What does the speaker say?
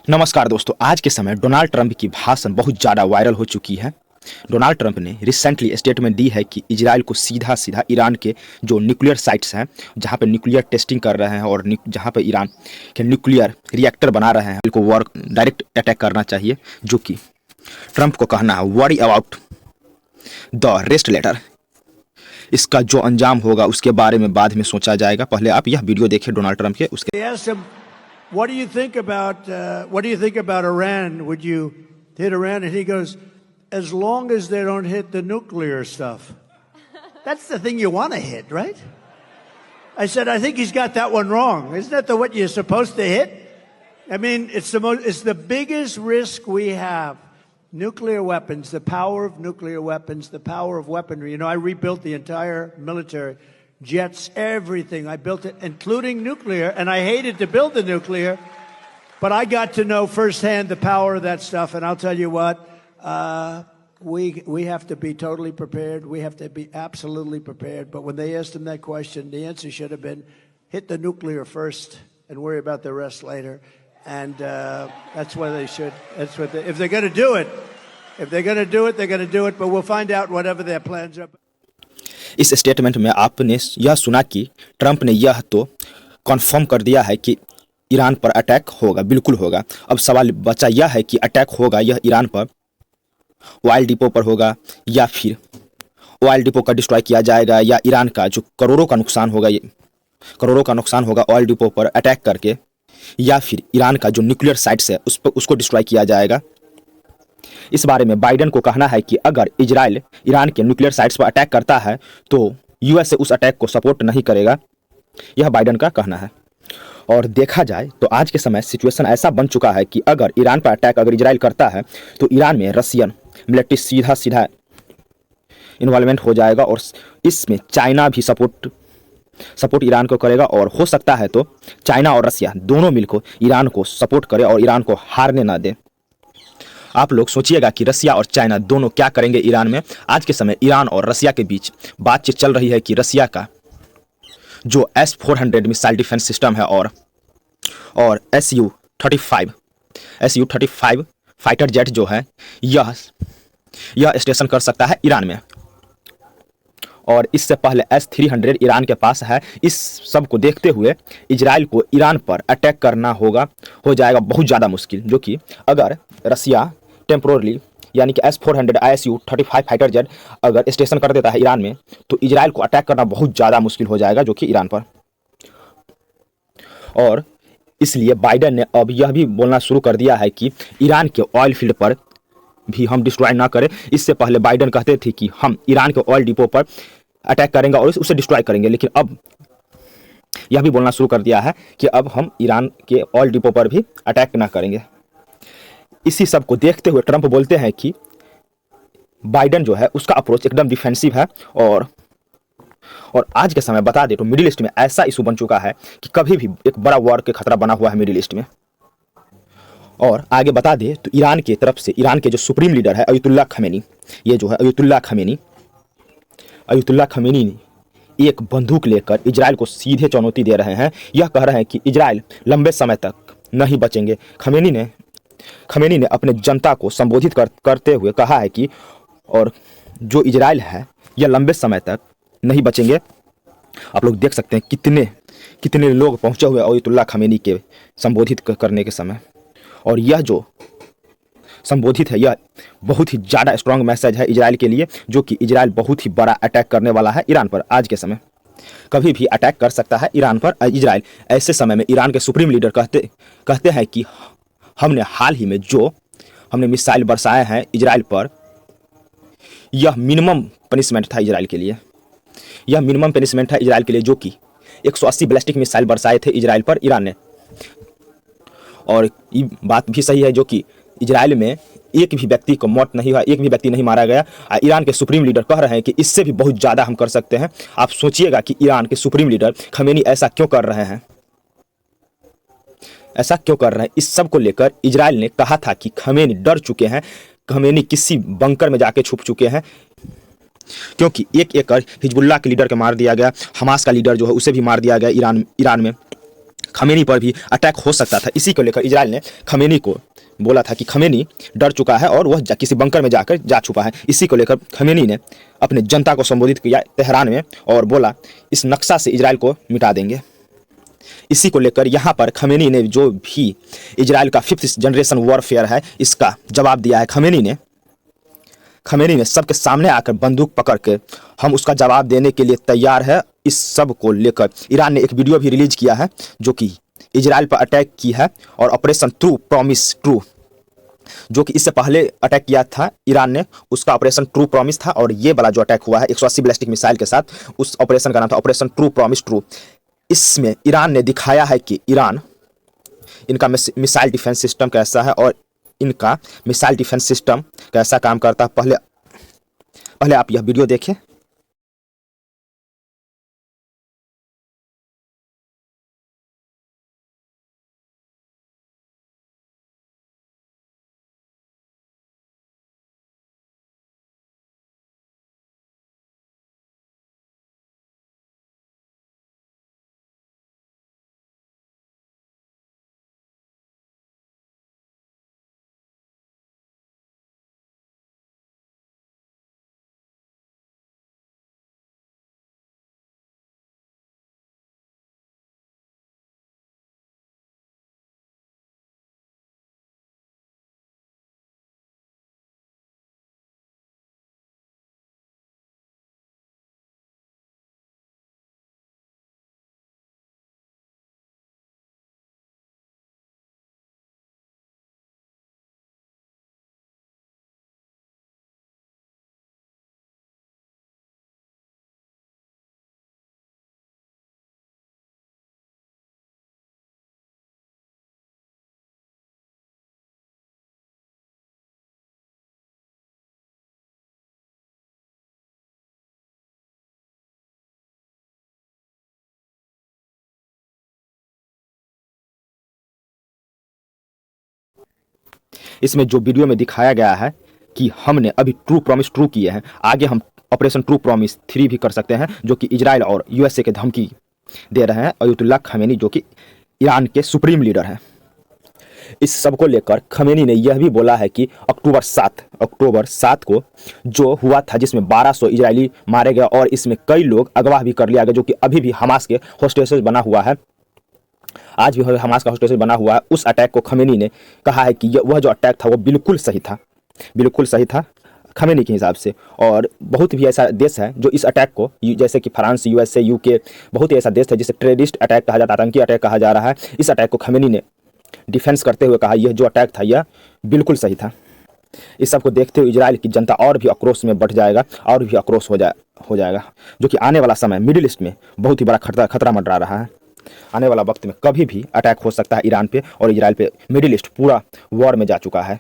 नमस्कार दोस्तों, आज के समय डोनाल्ड ट्रंप की भाषण बहुत ज़्यादा वायरल हो चुकी है। डोनाल्ड ट्रंप ने रिसेंटली स्टेटमेंट दी है कि इजराइल को सीधा सीधा ईरान के जो न्यूक्लियर साइट्स हैं, जहां पे न्यूक्लियर टेस्टिंग कर रहे हैं और जहां पे ईरान के न्यूक्लियर रिएक्टर बना रहे हैं, को वर्क डायरेक्ट अटैक करना चाहिए। जो कि ट्रंप को कहना है worry about the rest letter. इसका जो अंजाम होगा उसके बारे में बाद में सोचा जाएगा। पहले आप यह वीडियो देखिए डोनाल्ड ट्रंप के। उसके What do you think about Iran? Would you hit Iran? And he goes, as long as they don't hit the nuclear stuff. That's the thing you want to hit, right? I said, I think he's got that one wrong. Isn't that what you're supposed to hit? I mean, it's the biggest risk we have. Nuclear weapons, the power of nuclear weapons, the power of weaponry. You know, I rebuilt the entire military. Jets, everything. I built it, including nuclear, and I hated to build the nuclear, but I got to know firsthand the power of that stuff. And I'll tell you what, we have to be totally prepared. We have to be absolutely prepared. But when they asked him that question, the answer should have been, hit the nuclear first and worry about the rest later. And that's what they should. That's what if they're going to do it, they're going to do it. But we'll find out whatever their plans are. इस statement में आपने यह सुना कि Trump ने यह तो confirm कर दिया है कि ईरान पर अटैक होगा, बिल्कुल होगा। अब सवाल बचा यह है कि अटैक होगा यह ईरान पर ऑयल डिपो पर होगा, या फिर ऑयल डिपो का डिस्ट्रॉय किया जाएगा, या ईरान का जो करोड़ों का नुकसान होगा ऑयल डिपो पर अटैक करके, या फिर ईरान का जो न्यूक्लियर साइट्स है उसको डिस्ट्रॉय किया जाएगा। इस बारे में बाइडेन को कहना है कि अगर इजराइल ईरान के न्यूक्लियर साइट्स पर अटैक करता है तो यूएसए उस अटैक को सपोर्ट नहीं करेगा, यह बाइडेन का कहना है। और देखा जाए तो आज के समय सिचुएशन ऐसा बन चुका है कि अगर ईरान पर अटैक अगर इजराइल करता है तो ईरान में रशियन मिलिट्री सीधा इन्वॉल्वमेंट हो जाएगा, और इसमें चाइना भी सपोर्ट ईरान को करेगा। और हो सकता है तो चाइना और रशिया दोनों मिलकर ईरान को सपोर्ट करे और ईरान को हारने ना दे। आप लोग सोचिएगा कि रशिया और चाइना दोनों क्या करेंगे ईरान में। आज के समय ईरान और रशिया के बीच बातचीत चल रही है कि रशिया का जो S-400 मिसाइल डिफेंस सिस्टम है और SU-35 फाइटर जेट जो है यह स्टेशन कर सकता है ईरान में। और इससे पहले S-300 ईरान के पास है। इस सब को देखते हुए इजराइल को ईरान पर अटैक करना हो जाएगा बहुत ज़्यादा मुश्किल। जो कि अगर रशिया टेम्पोरली यानी कि S-400 ISU-35 फाइटर जेट अगर स्टेशन कर देता है ईरान में तो इजराइल को अटैक करना बहुत ज़्यादा मुश्किल हो जाएगा, जो कि ईरान पर। और इसलिए बाइडेन ने अब यह भी बोलना शुरू कर दिया है कि ईरान के ऑयल फील्ड पर भी हम डिस्ट्रॉय ना करें। इससे पहले बाइडेन कहते थे कि हम ईरान के ऑयल डिपो पर अटैक करेंगे और उसे डिस्ट्रॉय करेंगे, लेकिन अब यह भी बोलना शुरू कर दिया है कि अब हम ईरान के ऑयल डिपो पर भी अटैक ना करेंगे। इसी सब को देखते हुए ट्रंप बोलते हैं कि बाइडेन जो है उसका अप्रोच एकदम डिफेंसिव है। और आज के समय बता दे तो मिडिल ईस्ट में ऐसा इशू बन चुका है कि कभी भी एक बड़ा वॉर के खतरा बना हुआ है मिडिल ईस्ट में। और आगे बता दे तो ईरान की तरफ से ईरान के जो सुप्रीम लीडर है अयतुल्ला खमेनी, ये जो है अयतुल्ला खमेनी एक बंदूक लेकर इजराइल को सीधे चुनौती दे रहे हैं। यह कह रहे हैं कि इजराइल लंबे समय तक नहीं बचेंगे। खमेनी ने अपने जनता को संबोधित करते हुए कहा है कि और जो इजराइल है यह लंबे समय तक नहीं बचेंगे। आप लोग देख सकते हैं कितने लोग पहुंचे हुए अयतुल्ला खमेनी के संबोधित करने के समय। और यह जो संबोधित है यह बहुत ही ज़्यादा स्ट्रॉन्ग मैसेज है इजराइल के लिए, जो कि इजराइल बहुत ही बड़ा अटैक करने वाला है ईरान पर। आज के समय कभी भी अटैक कर सकता है ईरान पर इजराइल। ऐसे समय में ईरान के सुप्रीम लीडर कहते हैं कि हमने हाल ही में जो मिसाइल बरसाए हैं इजराइल पर, यह मिनिमम पनिशमेंट था इजराइल के लिए। जो कि 180 बैलिस्टिक मिसाइल बरसाए थे इजराइल पर ईरान ने। और ये बात भी सही है जो कि इजराइल में एक भी व्यक्ति को मौत नहीं हुआ, एक भी व्यक्ति नहीं मारा गया। ईरान के सुप्रीम लीडर कह रहे हैं कि इससे भी बहुत ज़्यादा हम कर सकते हैं। आप सोचिएगा कि ईरान के सुप्रीम लीडर खमेनी ऐसा क्यों कर रहे हैं। इस सब को लेकर इजराइल ने कहा था कि खमेनी डर चुके हैं, खमेनी किसी बंकर में जाके छुप चुके हैं, क्योंकि एक हिजबुल्लाह के लीडर को मार दिया गया, हमास का लीडर जो है उसे भी मार दिया गया ईरान में। खमेनी पर भी अटैक हो सकता था। इसी को लेकर इजराइल ने खमेनी को बोला था कि खमेनी डर चुका है और वह किसी बंकर में जाकर जा छुपा है। इसी को लेकर खमेनी ने अपने जनता को संबोधित किया तेहरान में और बोला इस नक्शा से इजराइल को मिटा देंगे। इसी को लेकर यहाँ पर खमेनी ने जो भी इजराइल का 5th जनरेशन वॉरफेयर है इसका जवाब दिया है। खमेनी ने सबके सामने आकर बंदूक पकड़ के हम उसका जवाब देने के लिए तैयार है। इस सब को लेकर ईरान ने एक वीडियो भी रिलीज किया है जो कि इजराइल पर अटैक की है और ऑपरेशन ट्रू प्रॉमिस ट्रू जो कि इससे पहले अटैक किया था ईरान ने, उसका ऑपरेशन ट्रू प्रॉमिस था। और ये वाला जो अटैक हुआ है 180 बैलिस्टिक मिसाइल के साथ, उस ऑपरेशन का नाम था ऑपरेशन ट्रू प्रॉमिस ट्रू। इसमें ईरान ने दिखाया है कि इनका मिसाइल डिफेंस सिस्टम कैसा है और इनका मिसाइल डिफेंस सिस्टम कैसा काम करता है। पहले आप यह वीडियो देखें। इसमें जो वीडियो में दिखाया गया है कि हमने अभी ट्रू प्रॉमिस ट्रू किए हैं, आगे हम ऑपरेशन ट्रू प्रॉमिस 3 भी कर सकते हैं, जो कि इजराइल और यूएसए के धमकी दे रहे हैं अयतुल्ला खमेनी जो कि ईरान के सुप्रीम लीडर हैं। इस सब को लेकर खमेनी ने यह भी बोला है कि अक्टूबर 7 को जो हुआ था जिसमें 1200 इजरायली मारे गए और इसमें कई लोग अगवा भी कर लिया गया जो कि अभी भी हमास के होस्टेजेस बना हुआ है, आज भी हमास का होस्टेज बना हुआ है। उस अटैक को खमेनी ने कहा है कि वह जो अटैक था वो बिल्कुल सही था खमेनी के हिसाब से। और बहुत भी ऐसा देश है जो इस अटैक को, जैसे कि फ्रांस, यूएसए, यूके, बहुत ही ऐसा देश है जिसे टेररिस्ट अटैक कहा जाता है, आतंकी अटैक कहा जा रहा है। इस अटैक को खमेनी ने डिफेंस करते हुए कहा यह जो अटैक था यह बिल्कुल सही था। इस सब को देखते हुए इजराइल की जनता और भी आक्रोश में बढ़ जाएगा और भी आक्रोश हो जाएगा, जो कि आने वाला समय मिडिल ईस्ट में बहुत ही बड़ा खतरा मंडरा रहा है। आने वाला वक्त में कभी भी अटैक हो सकता है ईरान पे और इजराइल पे। मिडिल ईस्ट पूरा वॉर में जा चुका है।